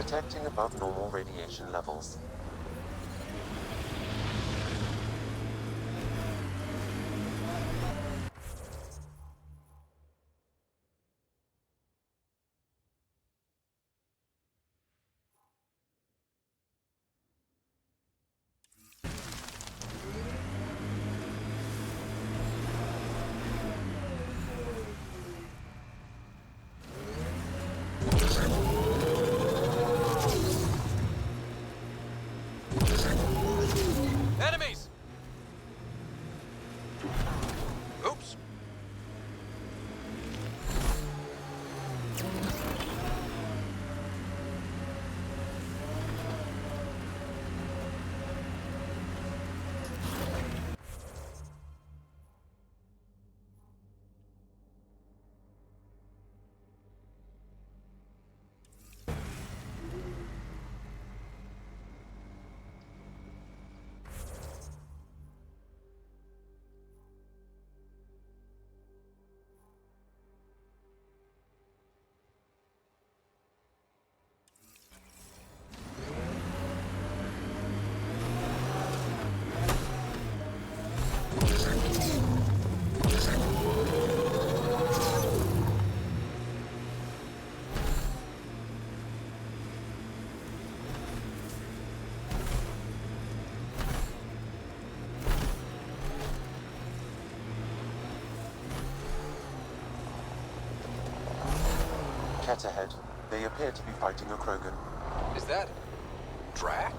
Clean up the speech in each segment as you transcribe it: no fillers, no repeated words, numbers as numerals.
Detecting above normal radiation levels. Enemies! Oops. Cat ahead. They appear to be fighting a Krogan. Is that... Drac?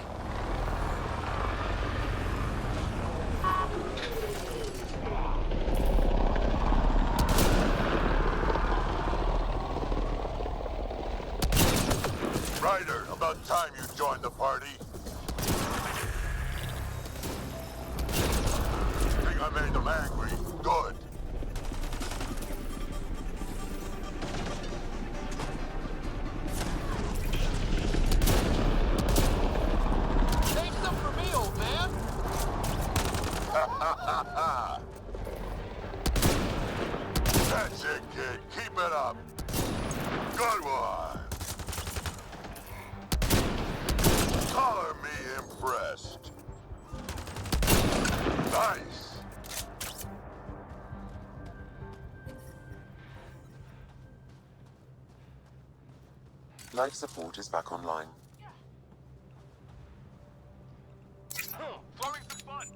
Ryder, about time you joined the party. Think I made them angry. Good. Take some for me, old man! That's it, kid. Keep it up. Good one. Color me impressed. Nice. Life support is back online. Flowing some fun!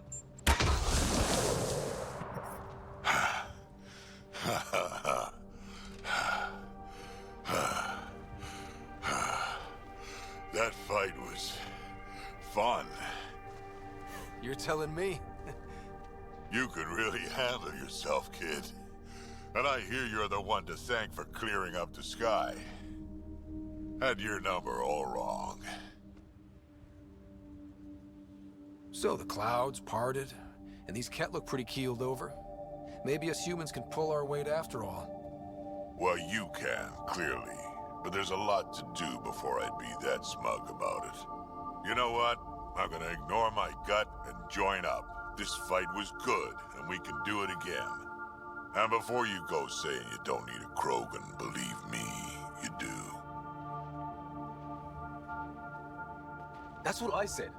That fight was fun. You're telling me? You could really handle yourself, kid. And I hear you're the one to thank for clearing up the sky. Had your number all wrong. So the clouds parted, and these Ket look pretty keeled over. Maybe us humans can pull our weight after all. Well, you can, clearly. But there's a lot to do before I'd be that smug about it. You know what? I'm gonna ignore my gut and join up. This fight was good, and we can do it again. And before you go saying you don't need a Krogan, believe me, you do. That's what I said.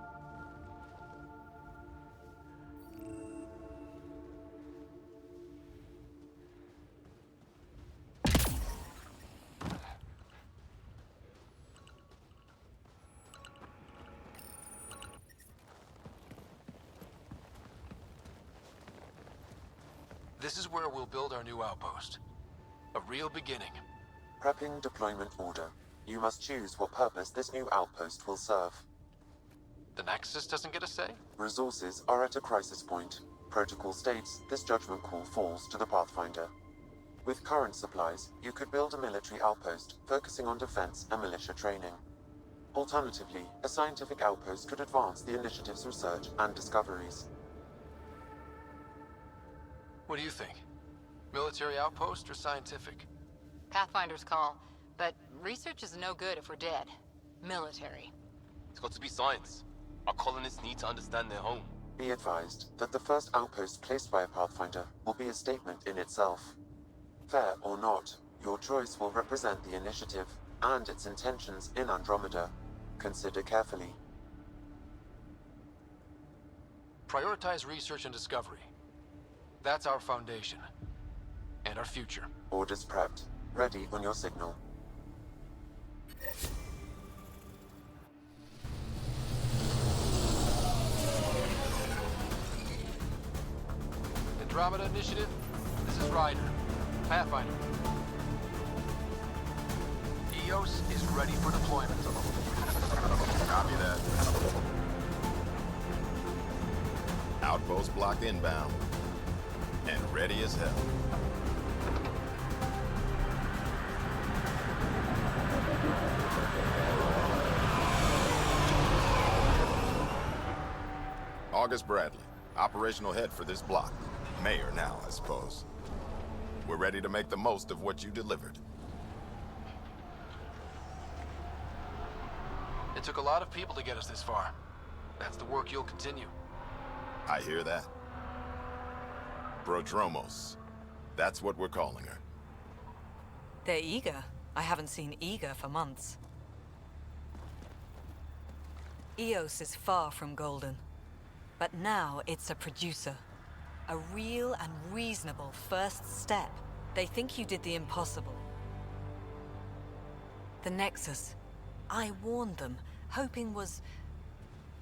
This is where we'll build our new outpost. A real beginning. Prepping deployment order. You must choose what purpose this new outpost will serve. The Nexus doesn't get a say? Resources are at a crisis point. Protocol states this judgment call falls to the Pathfinder. With current supplies, you could build a military outpost focusing on defense and militia training. Alternatively, a scientific outpost could advance the initiative's research and discoveries. What do you think? Military outpost or scientific? Pathfinder's call, but research is no good if we're dead. Military. It's got to be science. Our colonists need to understand their home. Be advised that the first outpost placed by a Pathfinder will be a statement in itself. Fair or not, your choice will represent the initiative. and its intentions in Andromeda. Consider carefully. Prioritize research and discovery. That's our foundation. And our future. Orders prepped. Ready on your signal. Andromeda Initiative, this is Ryder. Pathfinder. EOS is ready for deployment. Copy that. Outpost blocked inbound. And ready as hell. August Bradley, operational head for this block. Mayor now, I suppose. We're ready to make the most of what you delivered. It took a lot of people to get us this far. That's the work you'll continue. I hear that. Prodromos. That's what we're calling her. They're eager. I haven't seen eager for months. EOS is far from golden. But now it's a producer. A real and reasonable first step. They think you did the impossible. The Nexus. I warned them, hoping was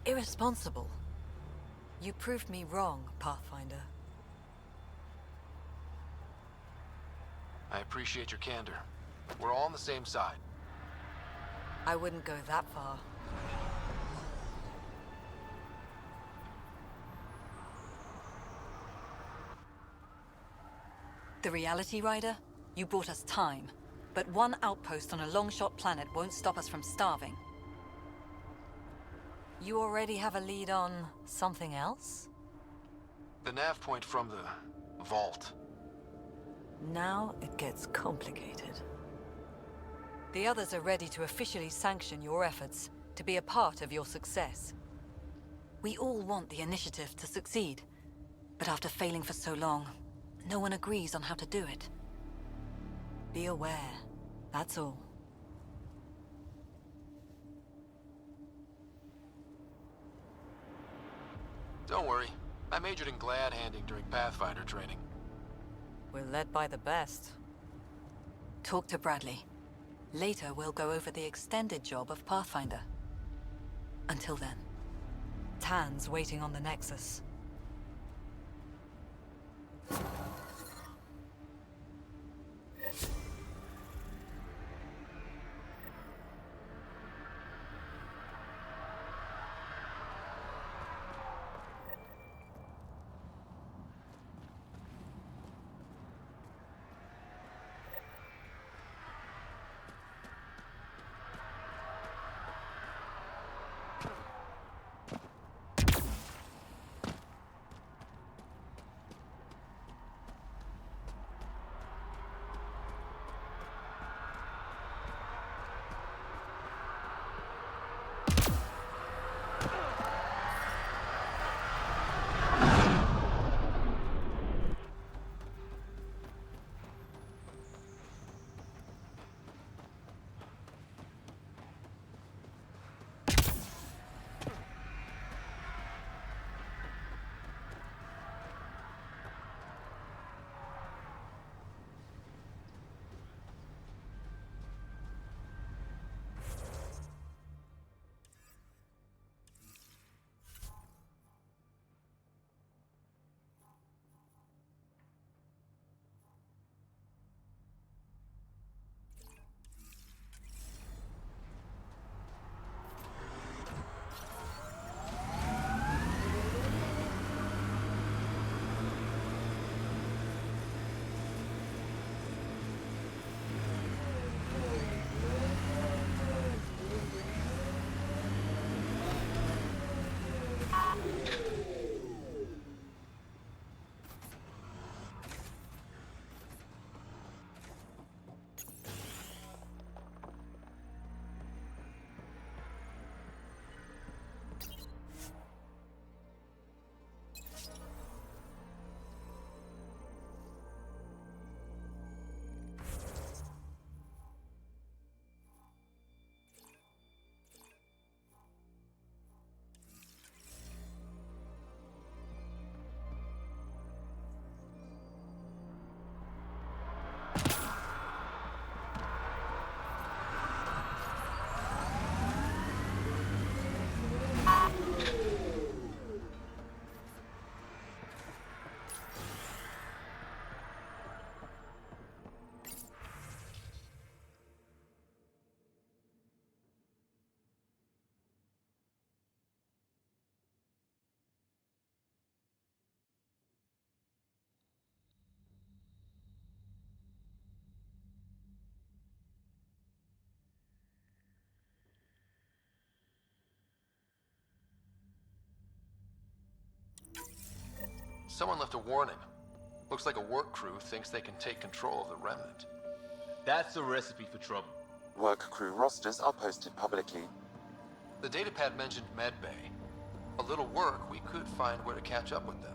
irresponsible. You proved me wrong, Pathfinder. I appreciate your candor. We're all on the same side. I wouldn't go that far. The Reality Rider? You bought us time. But one outpost on a long-shot planet won't stop us from starving. You already have a lead on something else? The nav point from the vault. Now it gets complicated. The others are ready to officially sanction your efforts, to be a part of your success. We all want the initiative to succeed, but after failing for so long, no one agrees on how to do it. Be aware, that's all. Don't worry. I majored in glad handing during Pathfinder training. We're led by the best. Talk to Bradley. Later, we'll go over the extended job of Pathfinder. Until then, Tan's waiting on the Nexus. Someone left a warning. Looks like a work crew thinks they can take control of the Remnant. That's a recipe for trouble. Work crew rosters are posted publicly. The datapad mentioned medbay. A little work, we could find where to catch up with them.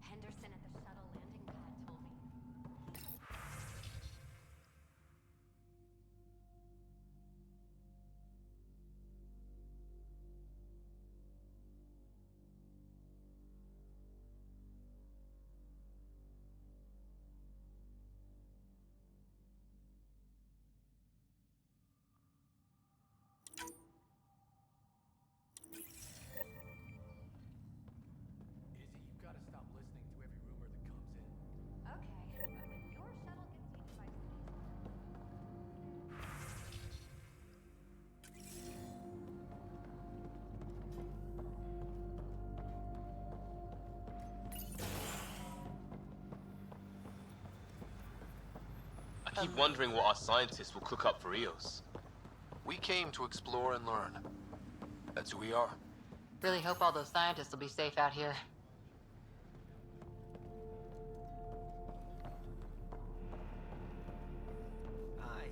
Henderson at the shuttle landing pad told me. Izzy, you've got to stop listening to every rumor that comes in. Okay, but when your shuttle gets used by I keep wondering what our scientists will cook up for Eos. We came to explore and learn. That's who we are. Really hope all those scientists will be safe out here. Hi.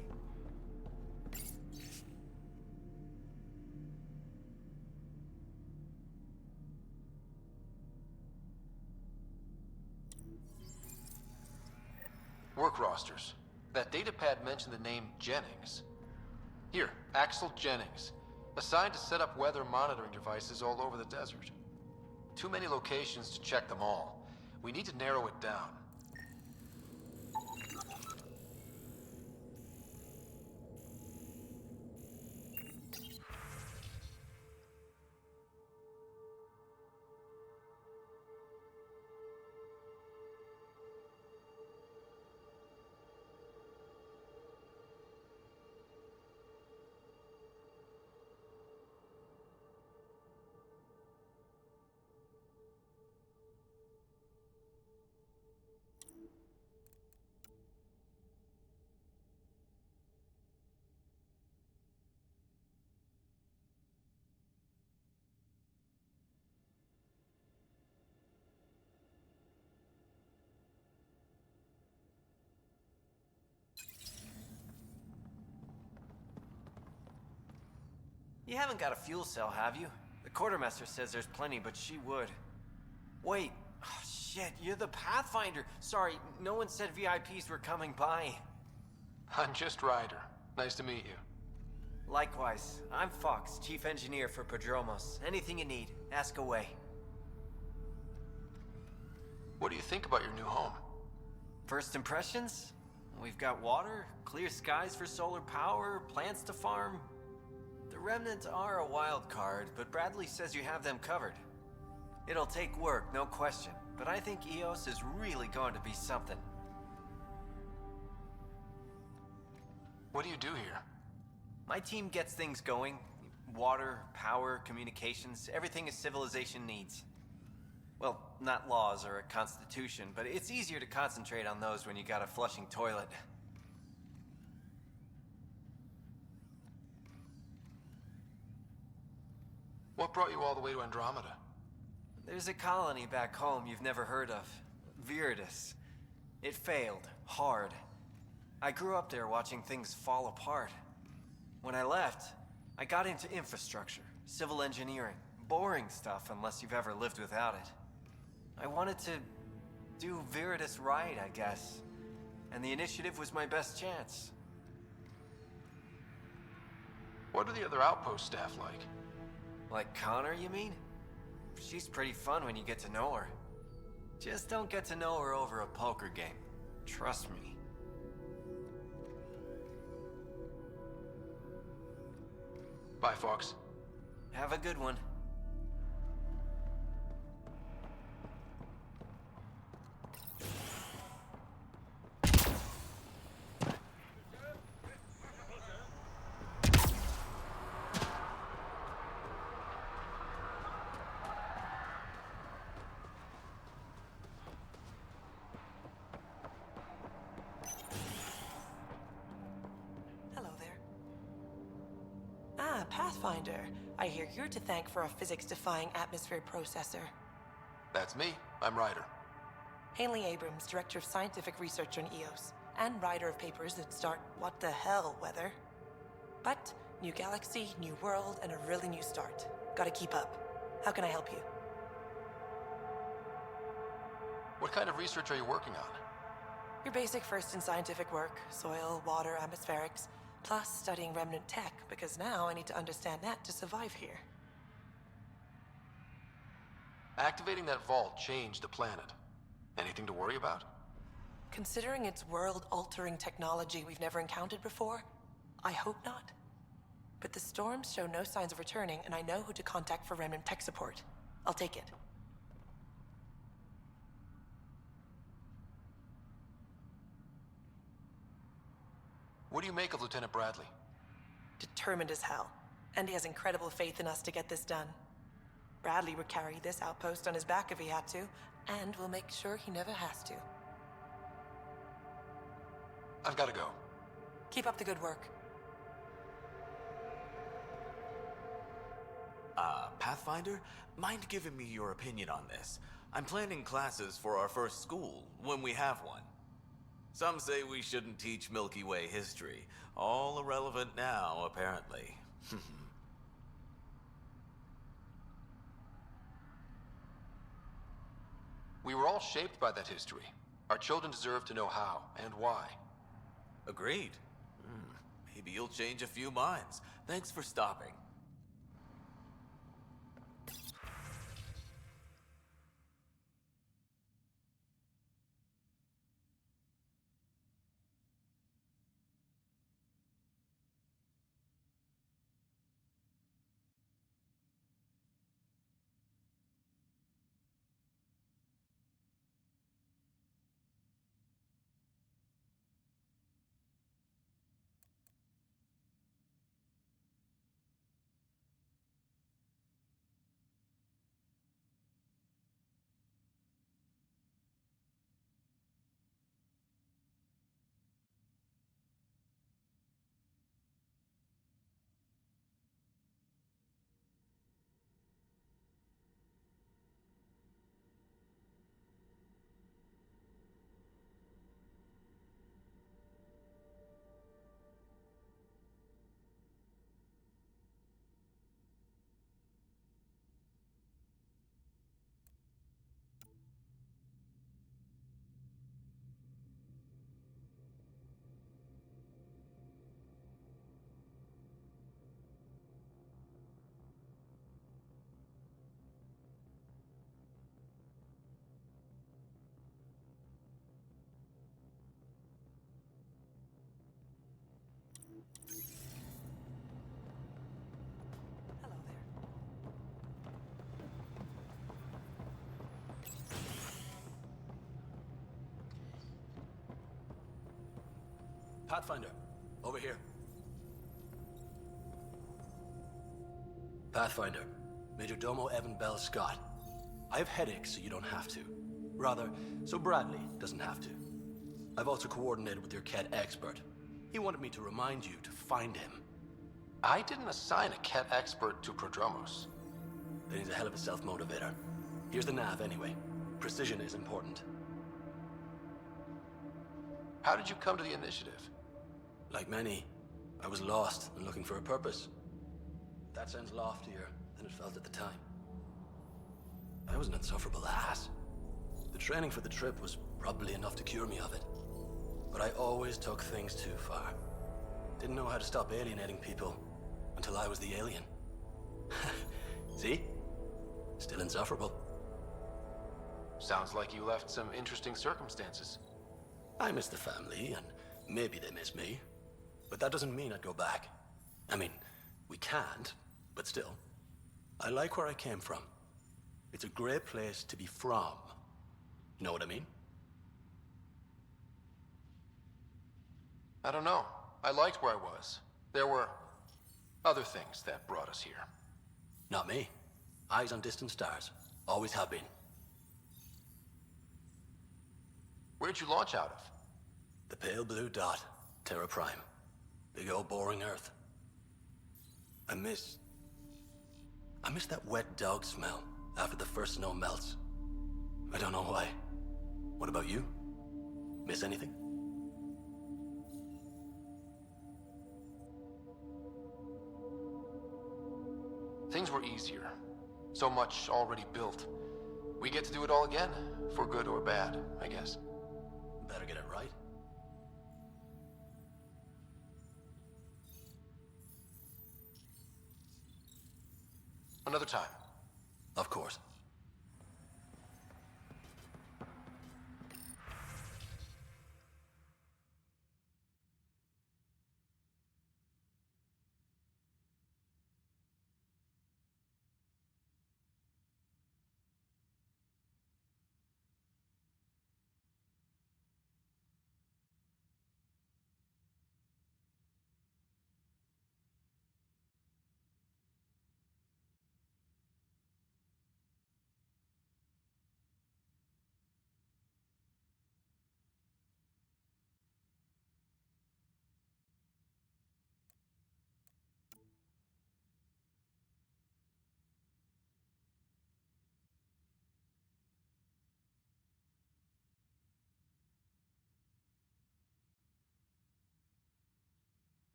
Work rosters. That datapad mentioned the name Jennings. Here, Axel Jennings. Assigned to set up weather monitoring devices all over the desert. Too many locations to check them all. We need to narrow it down. You haven't got a fuel cell, have you? The quartermaster says there's plenty, but she would. Wait. Oh, shit, you're the Pathfinder. Sorry, no one said VIPs were coming by. I'm just Ryder. Nice to meet you. Likewise. I'm Fox, chief engineer for Prodromos. Anything you need, ask away. What do you think about your new home? First impressions? We've got water, clear skies for solar power, plants to farm. The Remnants are a wild card, but Bradley says you have them covered. It'll take work, no question, but I think Eos is really going to be something. What do you do here? My team gets things going. Water, power, communications, everything a civilization needs. Well, not laws or a constitution, but it's easier to concentrate on those when you got a flushing toilet. What brought you all the way to Andromeda? There's a colony back home you've never heard of. Viridis. It failed. Hard. I grew up there watching things fall apart. When I left, I got into infrastructure, civil engineering. Boring stuff unless you've ever lived without it. I wanted to do Viridis right, I guess. And the initiative was my best chance. What are the other outpost staff like? Like Connor, you mean? She's pretty fun when you get to know her. Just don't get to know her over a poker game. Trust me. Bye, Fox. Have a good one. Hello there. Ah, Pathfinder. I hear you're to thank for a physics-defying atmosphere processor. That's me. I'm Ryder. Haley Abrams, Director of Scientific Research on EOS, and writer of papers that start what the hell weather. But, new galaxy, new world, and a really new start. Gotta keep up. How can I help you? What kind of research are you working on? Your basic first in scientific work, soil, water, atmospherics, plus studying remnant tech, because now I need to understand that to survive here. Activating that vault changed the planet. Anything to worry about? Considering it's world-altering technology we've never encountered before, I hope not. But the storms show no signs of returning, and I know who to contact for remnant tech support. I'll take it. What do you make of Lieutenant Bradley? Determined as hell. And he has incredible faith in us to get this done. Bradley would carry this outpost on his back if he had to, and we'll make sure he never has to. I've got to go. Keep up the good work. Pathfinder? Mind giving me your opinion on this? I'm planning classes for our first school, when we have one. Some say we shouldn't teach Milky Way history. All irrelevant now, apparently. We were all shaped by that history. Our children deserve to know how and why. Agreed. Maybe you'll change a few minds. Thanks for stopping. Hello there. Pathfinder, over here. Pathfinder, Major Domo Evan Bell Scott. I have headaches, so you don't have to. Rather, so Bradley doesn't have to. I've also coordinated with your Ket expert. He wanted me to remind you to find him. I didn't assign a Ket expert to Prodromos. Then he's a hell of a self-motivator. Here's the nav anyway. Precision is important. How did you come to the initiative? Like many, I was lost and looking for a purpose. That sounds loftier than it felt at the time. I was an insufferable ass. The training for the trip was probably enough to cure me of it. But I always took things too far. Didn't know how to stop alienating people until I was the alien. See? Still insufferable. Sounds like you left some interesting circumstances. I miss the family, and maybe they miss me. But that doesn't mean I'd go back. I mean, We can't, but still. I like where I came from. It's a great place to be from. You know what I mean? I don't know. I liked where I was. There were other things that brought us here. Not me. Eyes on distant stars. Always have been. Where'd you launch out of? The pale blue dot. Terra Prime. Big old boring Earth. I miss that wet dog smell after the first snow melts. I don't know why. What about you? Miss anything? Things were easier. So much already built. We get to do it all again, for good or bad, I guess. Better get it right. Another time. Of course.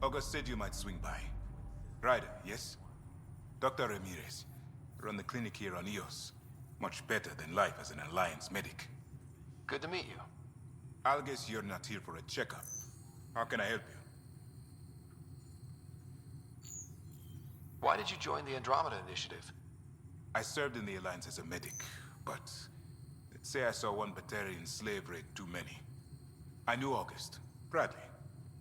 August said you might swing by. Ryder, yes? Dr. Ramirez. Run the clinic here on Eos. Much better than life as an Alliance medic. Good to meet you. I'll guess you're not here for a checkup. How can I help you? Why did you join the Andromeda Initiative? I served in the Alliance as a medic, but let's say I saw one Batarian slave raid too many. I knew August, Bradley,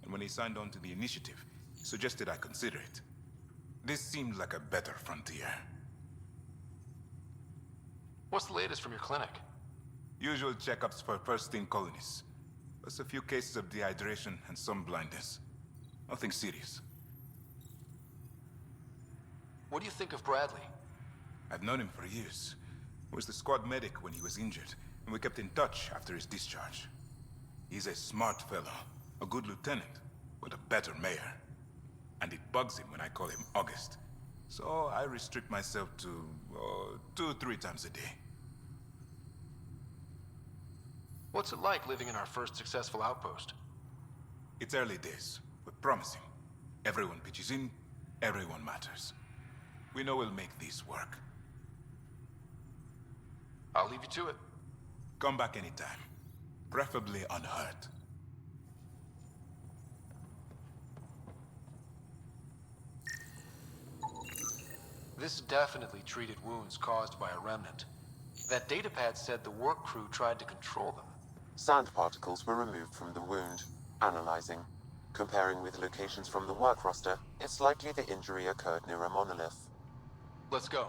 and when he signed on to the initiative, he suggested I consider it. This seemed like a better frontier. What's the latest from your clinic? Usual checkups for first-in colonists. Plus a few cases of dehydration and some blindness. Nothing serious. What do you think of Bradley? I've known him for years. He was the squad medic when he was injured, and we kept in touch after his discharge. He's a smart fellow, a good lieutenant, but a better mayor. And it bugs him when I call him August. So I restrict myself to 2-3 times a day. What's it like living in our first successful outpost? It's early days, but promising. Everyone pitches in, everyone matters. We know we'll make this work. I'll leave you to it. Come back anytime. Preferably unhurt. This definitely treated wounds caused by a remnant. That datapad said the work crew tried to control them. Sand particles were removed from the wound. Analyzing. Comparing with locations from the work roster, it's likely the injury occurred near a monolith. Let's go.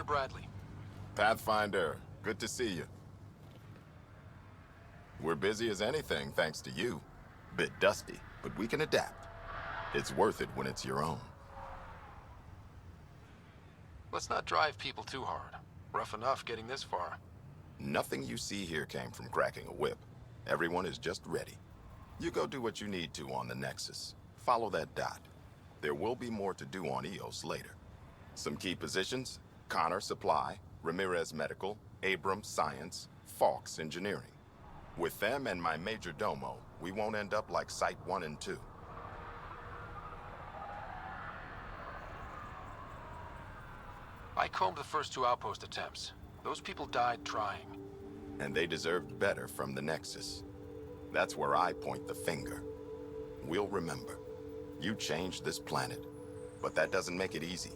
Bradley. Pathfinder, good to see you. We're busy as anything thanks to you. Bit dusty, but we can adapt. It's worth it when it's your own. Let's not drive people too hard. Rough enough getting this far. Nothing you see here came from cracking a whip. Everyone is just ready. You go do what you need to on the Nexus. Follow that dot. There will be more to do on EOS later. Some key positions: Connor Supply, Ramirez Medical, Abrams Science, Fawkes Engineering. With them and my Major Domo, we won't end up like Site 1 and 2. I combed the first 2 outpost attempts. Those people died trying. And they deserved better from the Nexus. That's where I point the finger. We'll remember. You changed this planet. But that doesn't make it easy.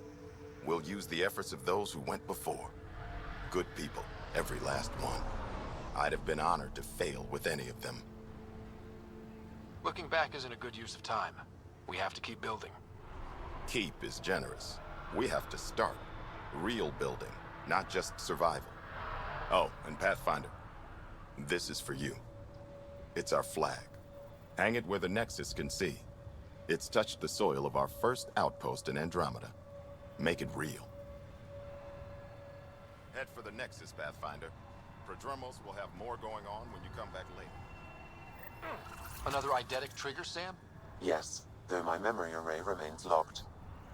We'll use the efforts of those who went before. Good people, every last one. I'd have been honored to fail with any of them. Looking back isn't a good use of time. We have to keep building. Keep is generous. We have to start. Real building, not just survival. Oh, and Pathfinder, this is for you. It's our flag. Hang it where the Nexus can see. It's touched the soil of our first outpost in Andromeda. Make it real. Head for the Nexus, Pathfinder. Prodromos will have more going on when you come back later. Another eidetic trigger, Sam? Yes, though my memory array remains locked.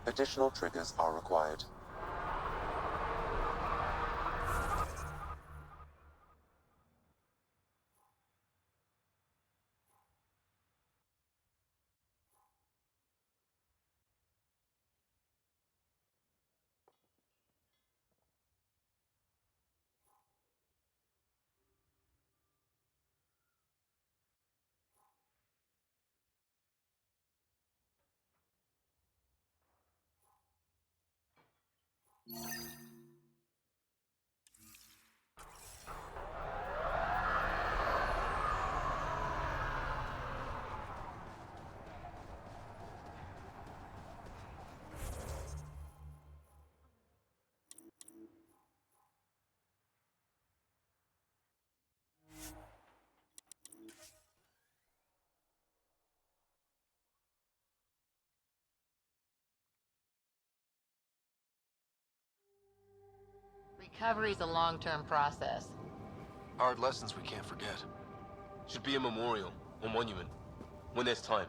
Additional triggers are required. Recovery's a long-term process. Hard lessons we can't forget. Should be a memorial or monument when there's time.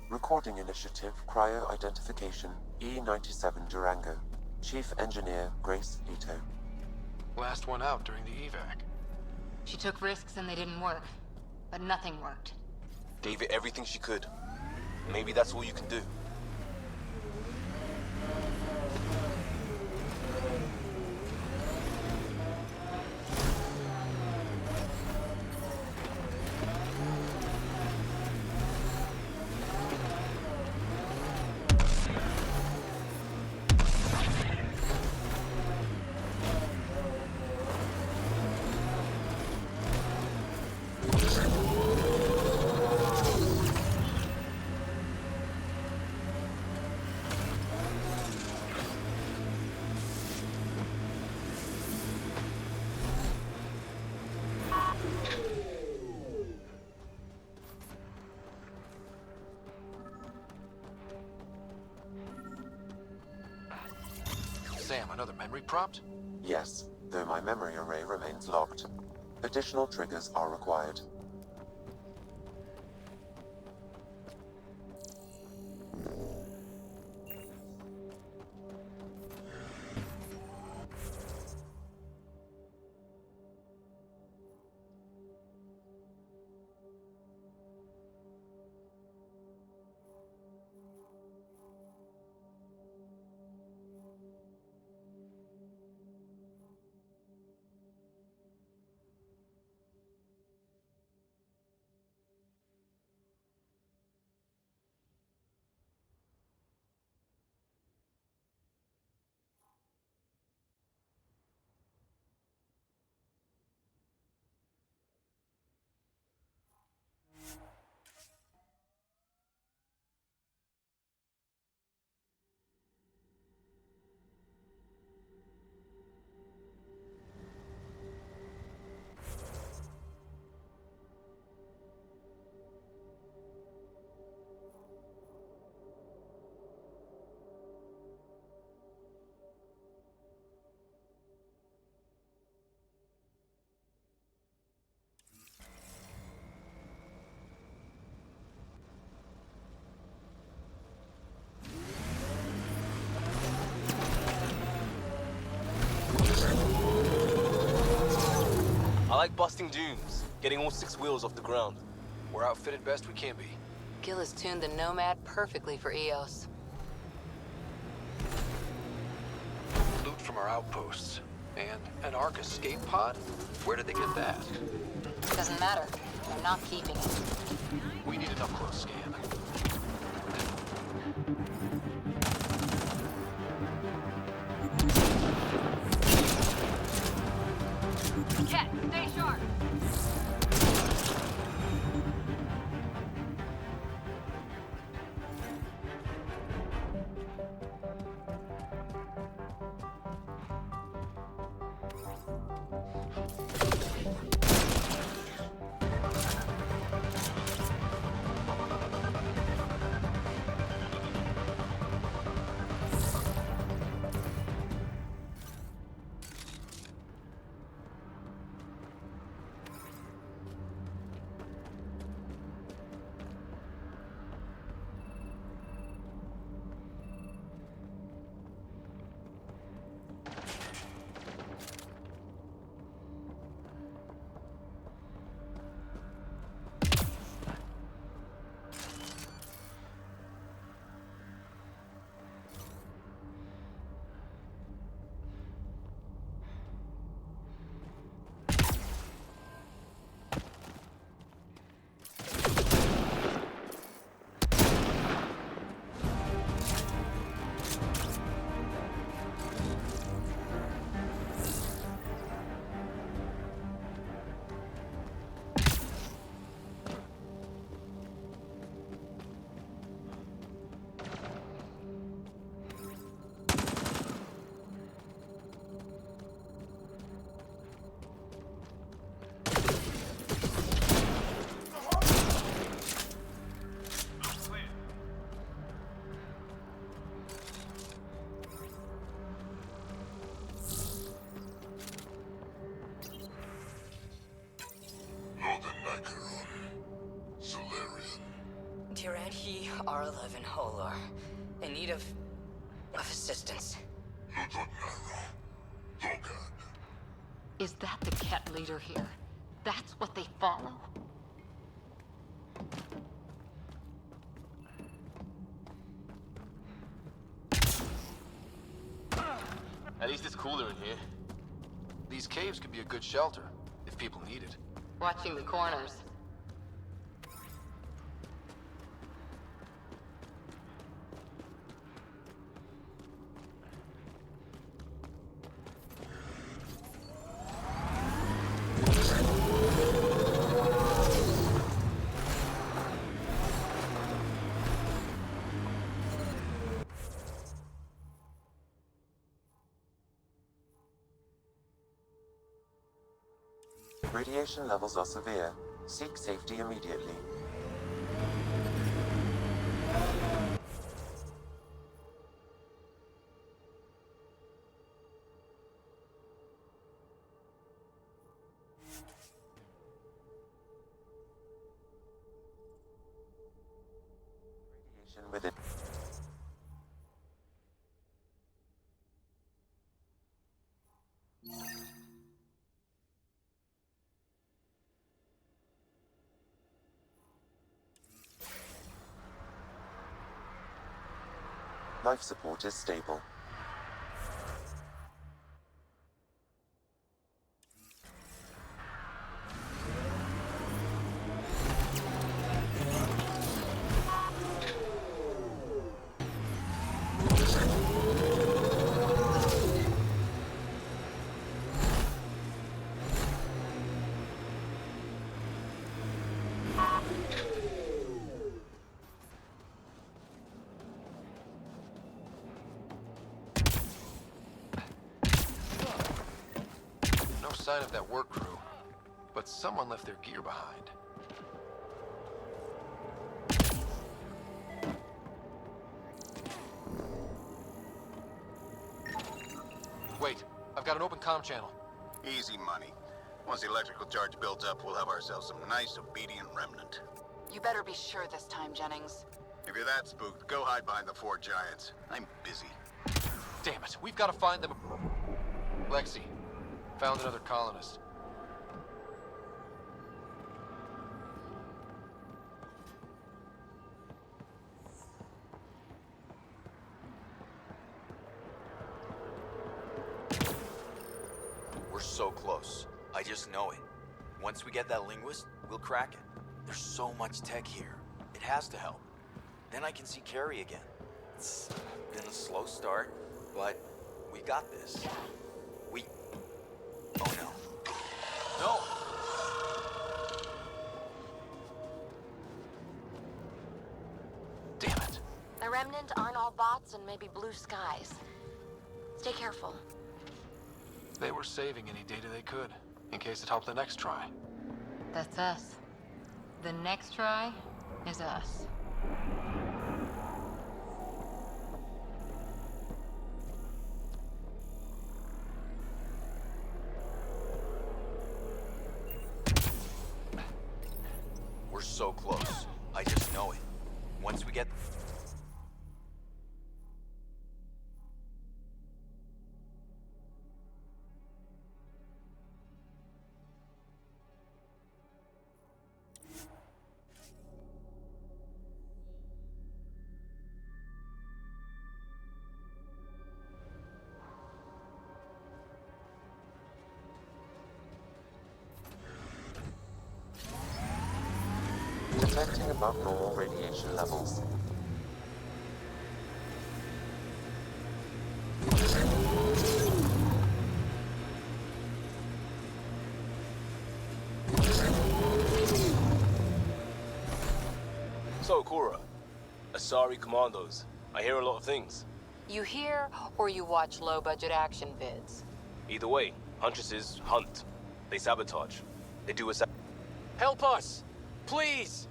Recording Initiative Cryo Identification E97 Durango. Chief Engineer Grace Ito. Last one out during the evac. She took risks and they didn't work. But nothing worked. Gave it everything she could. Maybe that's all you can do. Damn, another memory prompt? Yes, though my memory array remains locked. Additional triggers are required. I like busting dunes, getting all 6 wheels off the ground. We're outfitted best we can be. Gil has tuned the Nomad perfectly for Eos. Loot from our outposts. And an Ark escape pod? Where did they get that? Doesn't matter. They're not keeping it. We need an up-close scan. Jet, stay sharp. He R11 Holar. In need of assistance. Is that the Ket leader here? That's what they follow? At least it's cooler in here. These caves could be a good shelter, if people need it. Watching the corners. Radiation levels are severe. Seek safety immediately. Information within. Life support is stable. No sign of that work crew, but someone left their gear behind. Wait, I've got an open comm channel. Easy money. Once the electrical charge builds up, we'll have ourselves some nice, obedient remnant. You better be sure this time, Jennings. If you're that spooked, go hide behind the four giants. I'm busy. Damn it, we've got to find them. Lexi, found another colonist. We're so close. I just know it. Once we get that linguist, we'll crack it. There's so much tech here. It has to help. Then I can see Carrie again. It's been a slow start, but we got this. Oh no. No! Damn it. The Remnant aren't all bots and maybe blue skies. Stay careful. They were saving any data they could, in case it helped the next try. That's us. The next try is us. We're so close. I just know it. Once we get... Detecting above normal radiation levels. So, Cora, Asari commandos. I hear a lot of things. You hear or you watch low-budget action vids? Either way, Huntresses hunt. They sabotage. They do us. Help us! Please!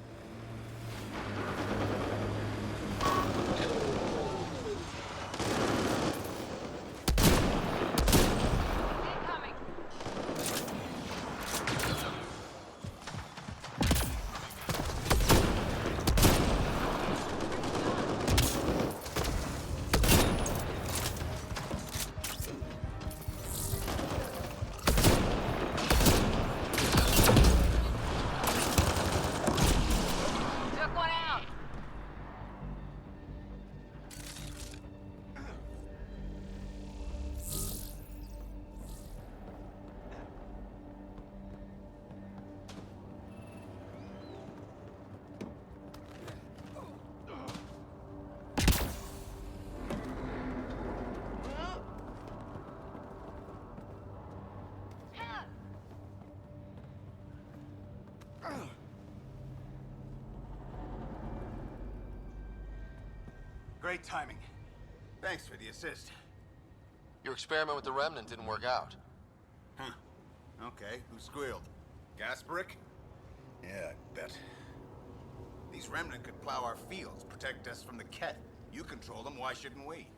Great timing. Thanks for the assist. Your experiment with the Remnant didn't work out. Huh. Okay, who squealed? Gasbrick? Yeah, I bet. These Remnant could plow our fields, protect us from the Ket. You control them, why shouldn't we?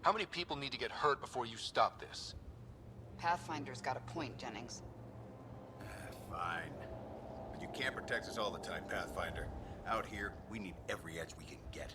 How many people need to get hurt before you stop this? Pathfinder's got a point, Jennings. Fine. but you can't protect us all the time, Pathfinder. Out here, we need every edge we can get.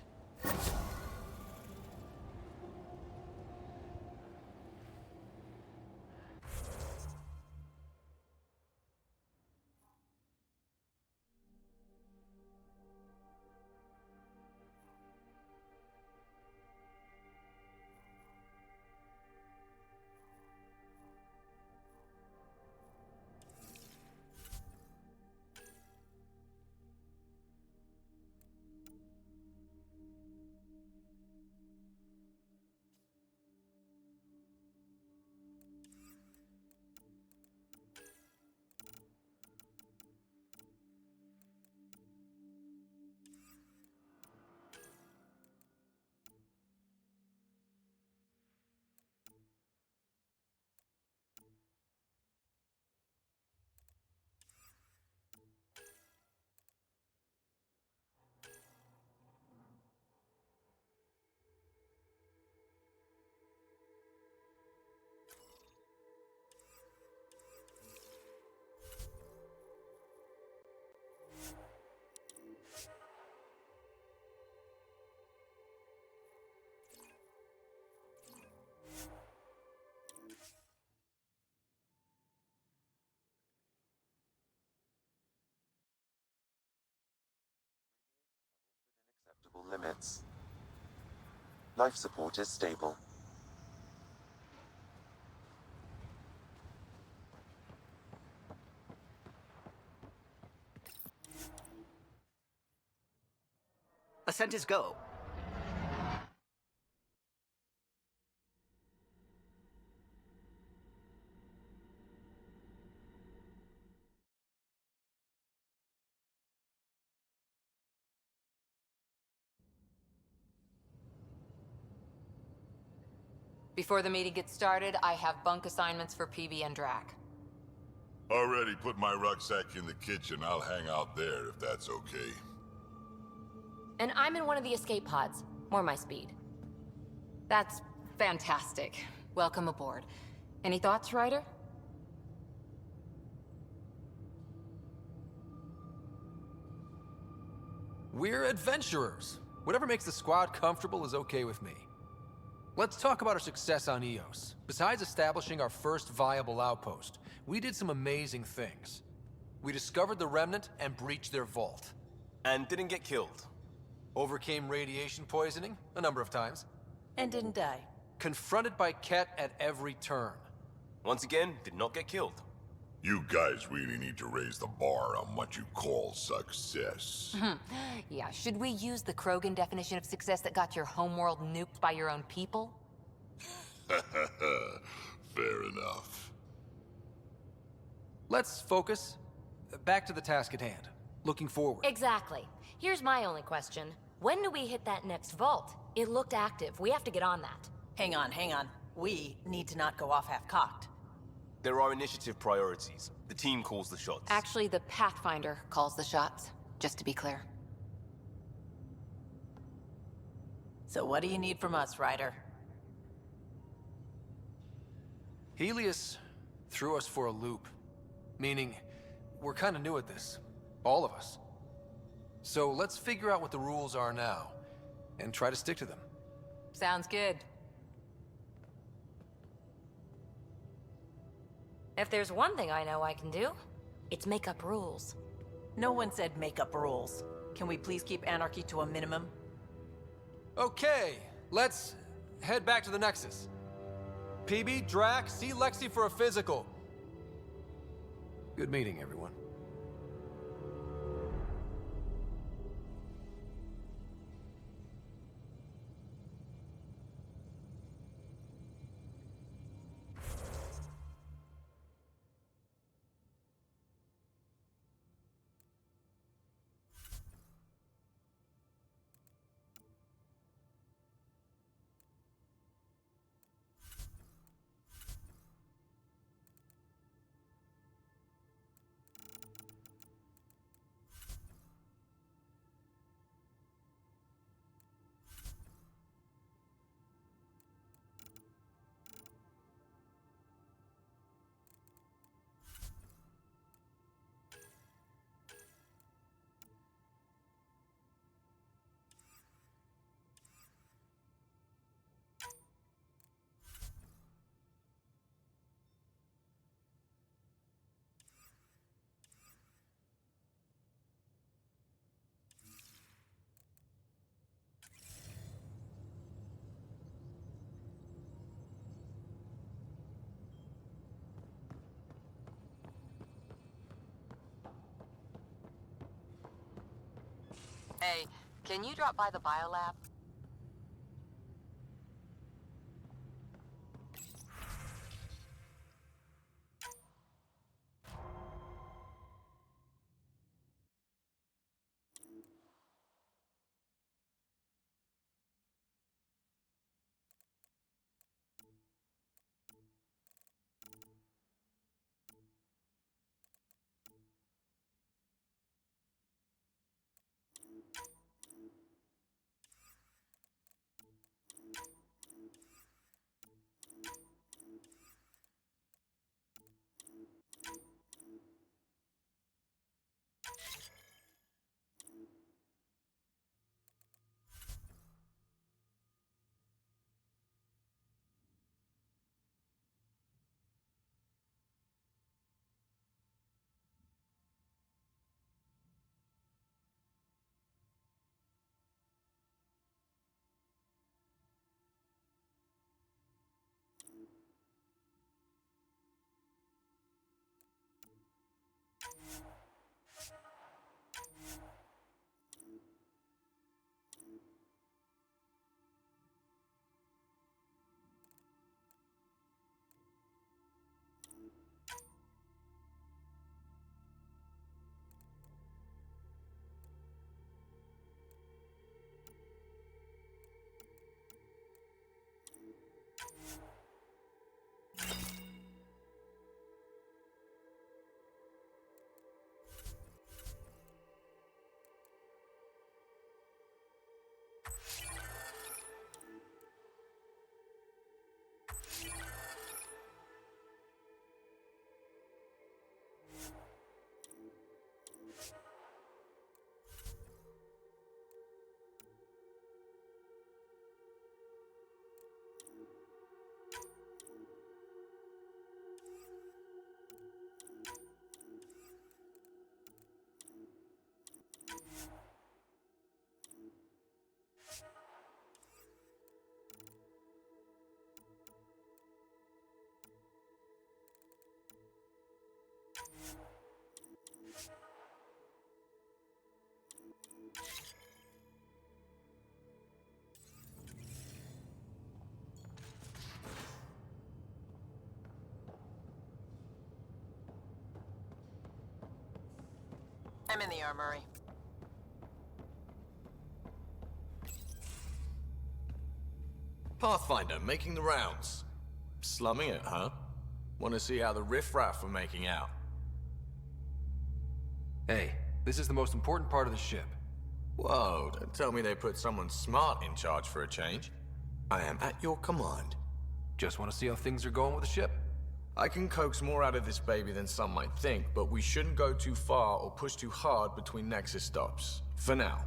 Acceptable limits. Life support is stable. Ascent is go. Before the meeting gets started, I have bunk assignments for PB and Drac. Already put my rucksack in the kitchen. I'll hang out there if that's okay. And I'm in one of the escape pods. More my speed. That's fantastic. Welcome aboard. Any thoughts, Ryder? We're adventurers. Whatever makes the squad comfortable is okay with me. Let's talk about our success on Eos. Besides establishing our first viable outpost, we did some amazing things. We discovered the Remnant and breached their vault. And didn't get killed. Overcame radiation poisoning a number of times. And didn't die. Confronted by Ket at every turn. Once again, did not get killed. You guys really need to raise the bar on what you call success. Yeah, should we use the Krogan definition of success that got your homeworld nuked by your own people? Fair enough. Let's focus. Back to the task at hand. Looking forward. Exactly. Here's my only question. When do we hit that next vault? It looked active. We have to get on that. Hang on. We need to not go off half-cocked. There are initiative priorities. The team calls the shots. Actually, the Pathfinder calls the shots, just to be clear. So what do you need from us, Ryder? Helios threw us for a loop. Meaning, we're kind of new at this. All of us. So let's figure out what the rules are now, and try to stick to them. Sounds good. If there's one thing I know I can do, it's make up rules. No one said make up rules. Can we please keep anarchy to a minimum? Okay, let's head back to the Nexus. PB, Drac, see Lexi for a physical. Good meeting, everyone. Hey, can you drop by the biolab? I'm in the armory. Pathfinder, making the rounds. Slumming it, huh? Want to see how the riffraff are making out? Hey, this is the most important part of the ship. Whoa, don't tell me they put someone smart in charge for a change. I am at your command. Just want to see how things are going with the ship. I can coax more out of this baby than some might think, but we shouldn't go too far or push too hard between Nexus stops. For now.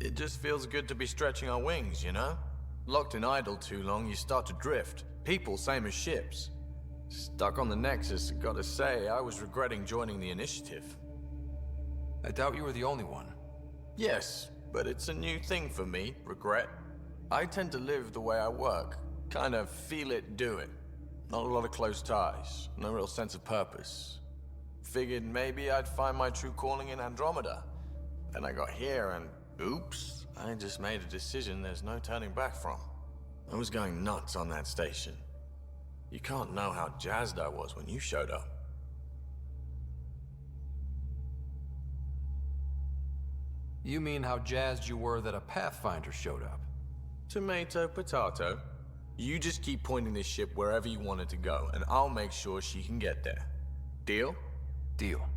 It just feels good to be stretching our wings, you know? Locked and idle too long, you start to drift. People, same as ships. Stuck on the Nexus, gotta say, I was regretting joining the Initiative. I doubt you were the only one. Yes, but it's a new thing for me, regret. I tend to live the way I work. Kind of feel it, do it. Not a lot of close ties, no real sense of purpose. Figured maybe I'd find my true calling in Andromeda. Then I got here and, oops, I just made a decision there's no turning back from. I was going nuts on that station. You can't know how jazzed I was when you showed up. You mean how jazzed you were that a Pathfinder showed up? Tomato, potato. You just keep pointing this ship wherever you want it to go, and I'll make sure she can get there. Deal? Deal.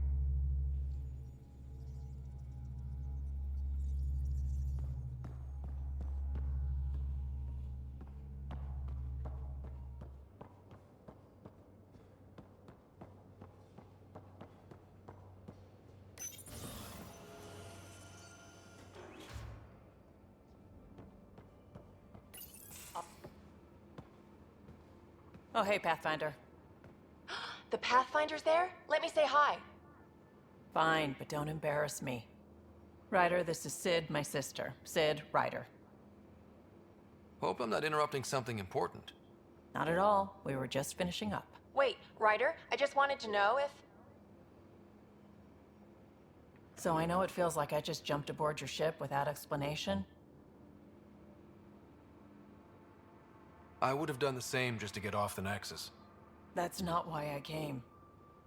Oh, hey, Pathfinder. The Pathfinder's there? Let me say hi. Fine, but don't embarrass me. Ryder, this is Sid, my sister. Sid, Ryder. Hope I'm not interrupting something important. Not at all. We were just finishing up. Wait, Ryder, I just wanted to know if... So I know it feels like I just jumped aboard your ship without explanation. I would have done the same just to get off the Nexus. That's not why I came.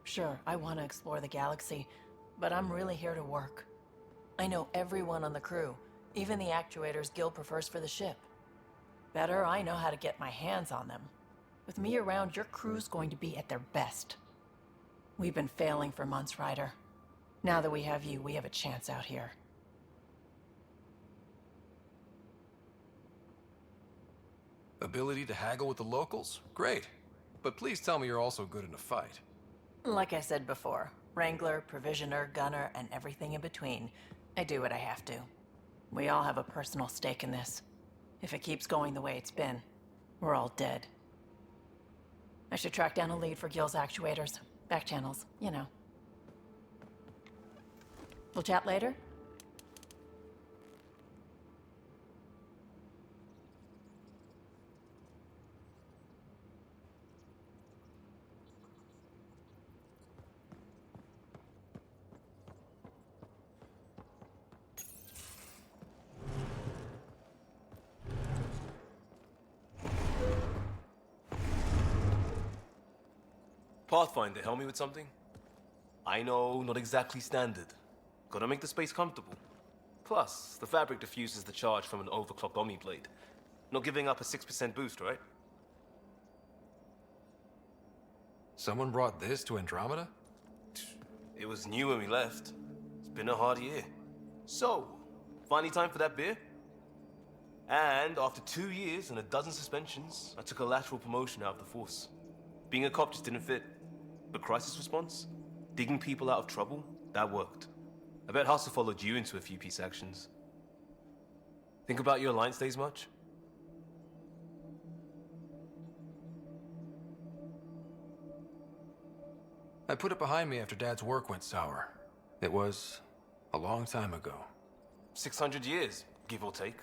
Sure, I want to explore the galaxy, but I'm really here to work. I know everyone on the crew, even the actuators Gil prefers for the ship. Better, I know how to get my hands on them. With me around, your crew's going to be at their best. We've been failing for months, Ryder. Now that we have you, we have a chance out here. Ability to haggle with the locals? Great. But please tell me you're also good in a fight. Like I said before, Wrangler, Provisioner, Gunner, and everything in between. I do what I have to. We all have a personal stake in this. If it keeps going the way it's been, we're all dead. I should track down a lead for Gil's actuators. Back channels, you know. We'll chat later? Pathfinder, help me with something? I know, not exactly standard. Gotta make the space comfortable. Plus, the fabric diffuses the charge from an overclocked Omni Blade. Not giving up a 6% boost, right? Someone brought this to Andromeda? It was new when we left. It's been a hard year. So, finally time for that beer? And after 2 years and a dozen suspensions, I took a lateral promotion out of the force. Being a cop just didn't fit. But crisis response? Digging people out of trouble? That worked. I bet Hustle followed you into a few peace actions. Think about your Alliance days much? I put it behind me after Dad's work went sour. It was a long time ago. 600 years, give or take.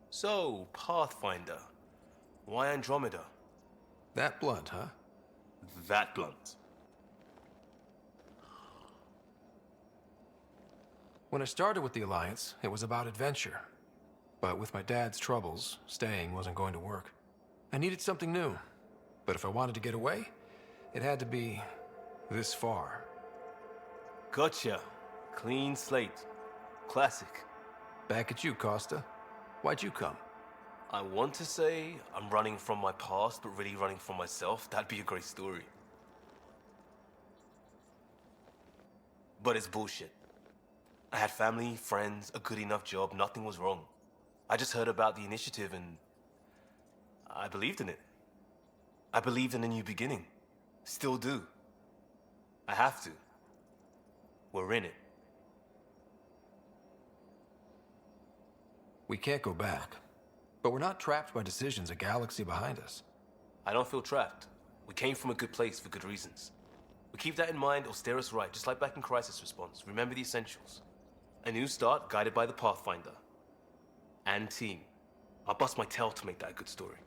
So, Pathfinder. Why Andromeda? That blunt, huh? That blunt. When I started with the Alliance, it was about adventure. But with my dad's troubles, staying wasn't going to work. I needed something new. But if I wanted to get away, it had to be this far. Gotcha. Clean slate. Classic. Back at you, Costa. Why'd you come? I want to say I'm running from my past, but really running from myself. That'd be a great story. But it's bullshit. I had family, friends, a good enough job, nothing was wrong. I just heard about the initiative and I believed in it. I believed in a new beginning. Still do. I have to. We're in it. We can't go back. But we're not trapped by decisions a galaxy behind us. I don't feel trapped. We came from a good place for good reasons. We keep that in mind or steer us right, just like back in Crisis Response. Remember the essentials. A new start guided by the Pathfinder. And team. I'll bust my tail to make that a good story.